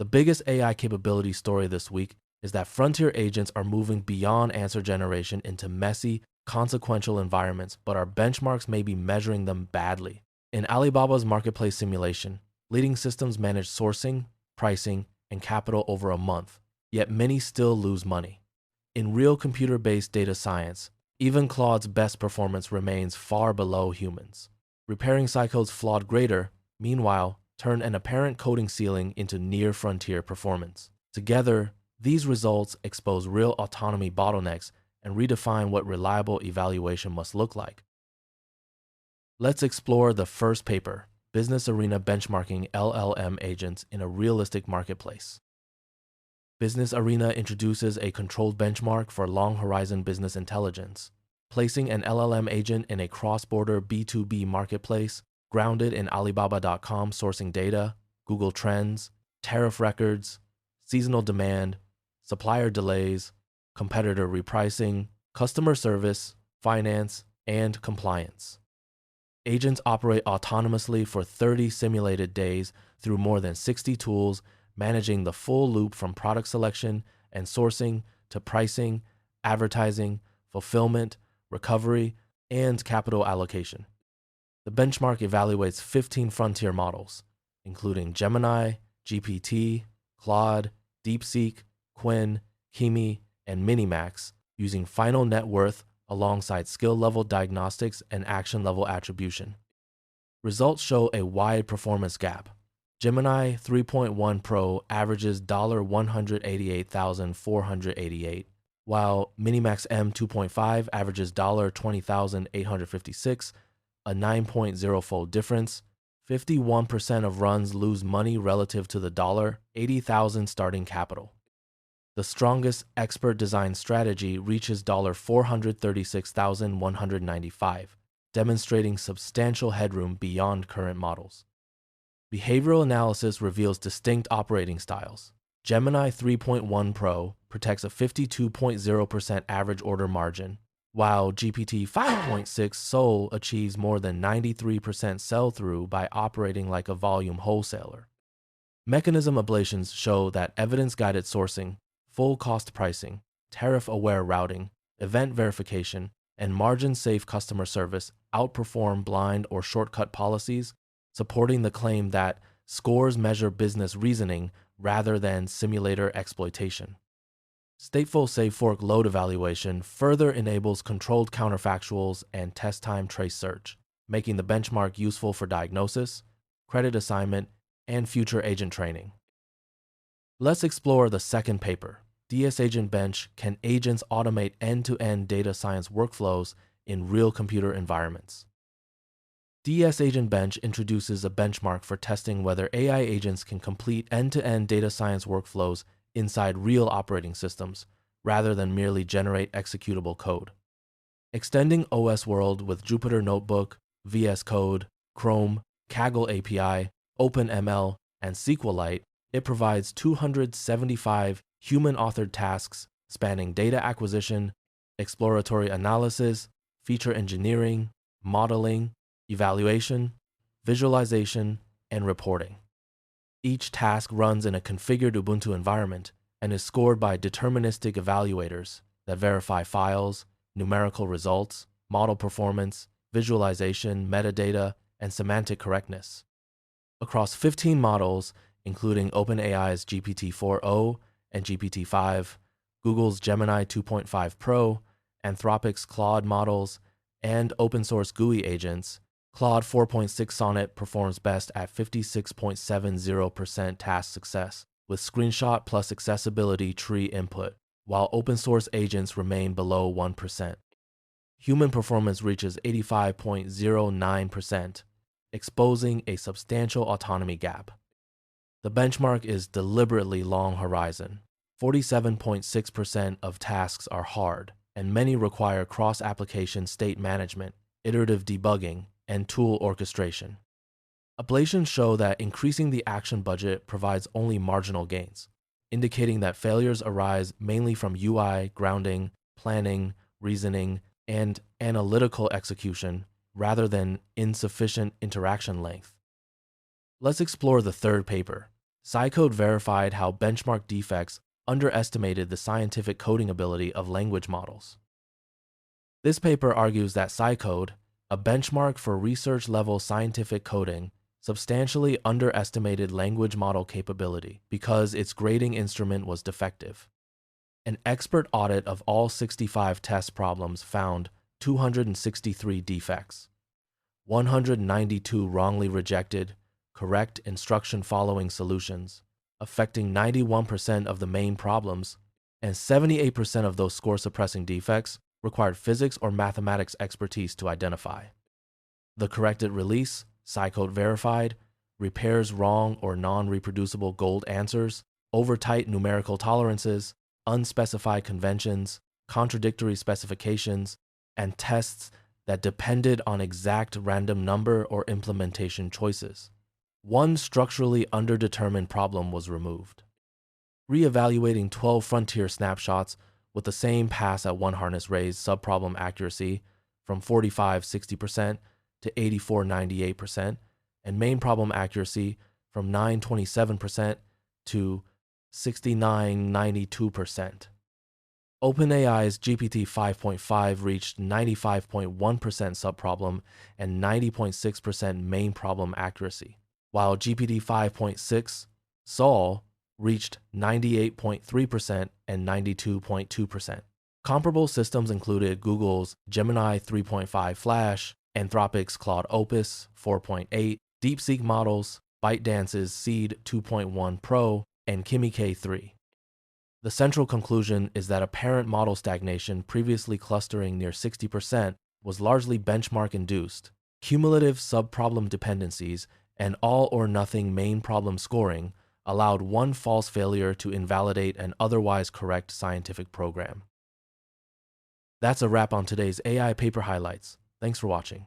The biggest AI capability story this week is that frontier agents are moving beyond answer generation into messy, consequential environments, but our benchmarks may be measuring them badly. In Alibaba's marketplace simulation, leading systems manage sourcing, pricing, and capital over a month, yet many still lose money. In real computer-based data science, even Claude's best performance remains far below humans. Repairing SciCode's flawed grader, meanwhile, turned an apparent coding ceiling into near-frontier performance. Together, these results expose real autonomy bottlenecks and redefine what reliable evaluation must look like. Let's explore the first paper, Business Arena Benchmarking LLM Agents in a Realistic Marketplace. Business Arena introduces a controlled benchmark for long-horizon business intelligence, placing an LLM agent in a cross-border B2B marketplace grounded in Alibaba.com sourcing data, Google Trends, tariff records, seasonal demand, supplier delays, competitor repricing, customer service, finance, and compliance. Agents operate autonomously for 30 simulated days through more than 60 tools, managing the full loop from product selection and sourcing to pricing, advertising, fulfillment, recovery, and capital allocation. The benchmark evaluates 15 frontier models, including Gemini, GPT, Claude, DeepSeek, Quinn, Kimi, and Minimax, using final net worth alongside skill-level diagnostics and action-level attribution. Results show a wide performance gap. Gemini 3.1 Pro averages $188,488, while Minimax M 2.5 averages $20,856, a 9.0-fold difference. 51% of runs lose money relative to the $80,000 starting capital. The strongest expert design strategy reaches $436,195, demonstrating substantial headroom beyond current models. Behavioral analysis reveals distinct operating styles. Gemini 3.1 Pro protects a 52.0% average order margin, while GPT 5.6 Sol achieves more than 93% sell-through by operating like a volume wholesaler. Mechanism ablations show that evidence-guided sourcing, full cost pricing, tariff-aware routing, event verification, and margin-safe customer service outperform blind or shortcut policies, supporting the claim that scores measure business reasoning rather than simulator exploitation. Stateful safe fork load evaluation further enables controlled counterfactuals and test-time trace search, making the benchmark useful for diagnosis, credit assignment, and future agent training. Let's explore the second paper, DS Agent Bench: Can Agents Automate End-to-End Data Science Workflows in Real Computer Environments? DS Agent Bench introduces a benchmark for testing whether AI agents can complete end-to-end data science workflows inside real operating systems, rather than merely generate executable code. Extending OS World with Jupyter Notebook, VS Code, Chrome, Kaggle API, OpenML, and SQLite, it provides 275 human-authored tasks spanning data acquisition, exploratory analysis, feature engineering, modeling, evaluation, visualization, and reporting. Each task runs in a configured Ubuntu environment and is scored by deterministic evaluators that verify files, numerical results, model performance, visualization, metadata, and semantic correctness. Across 15 models, including OpenAI's GPT-4o and GPT-5, Google's Gemini 2.5 Pro, Anthropic's Claude models, and open-source GUI agents, Claude 4.6 Sonnet performs best at 56.70% task success, with screenshot plus accessibility tree input, while open-source agents remain below 1%. Human performance reaches 85.09%, exposing a substantial autonomy gap. The benchmark is deliberately long horizon. 47.6% of tasks are hard, and many require cross-application state management, iterative debugging, and tool orchestration. Ablations show that increasing the action budget provides only marginal gains, indicating that failures arise mainly from UI, grounding, planning, reasoning, and analytical execution rather than insufficient interaction length. Let's explore the third paper, SciCode verified how benchmark defects underestimated the scientific coding ability of language models. This paper argues that SciCode, a benchmark for research-level scientific coding, substantially underestimated language model capability because its grading instrument was defective. An expert audit of all 65 test problems found 263 defects, 192 wrongly rejected, correct instruction-following solutions, affecting 91% of the main problems, and 78% of those score-suppressing defects required physics or mathematics expertise to identify. The corrected release, SciCode verified, repairs wrong or non-reproducible gold answers, over-tight numerical tolerances, unspecified conventions, contradictory specifications, and tests that depended on exact random number or implementation choices. One structurally underdetermined problem was removed. Re-evaluating 12 frontier snapshots with the same pass at one harness raised subproblem accuracy from 45-60% to 84-98%, and main problem accuracy from 9-27% to 69-92%. OpenAI's GPT 5.5 reached 95.1% subproblem and 90.6% main problem accuracy, while GPT 5.6 Sol reached 98.3% and 92.2%. Comparable systems included Google's Gemini 3.5 Flash, Anthropic's Claude Opus 4.8, DeepSeek models, ByteDance's Seed 2.1 Pro, and Kimi K3. The central conclusion is that apparent model stagnation, previously clustering near 60%, was largely benchmark-induced. Cumulative subproblem dependencies and all-or-nothing main problem scoring allowed one false failure to invalidate an otherwise correct scientific program. That's a wrap on today's AI paper highlights. Thanks for watching.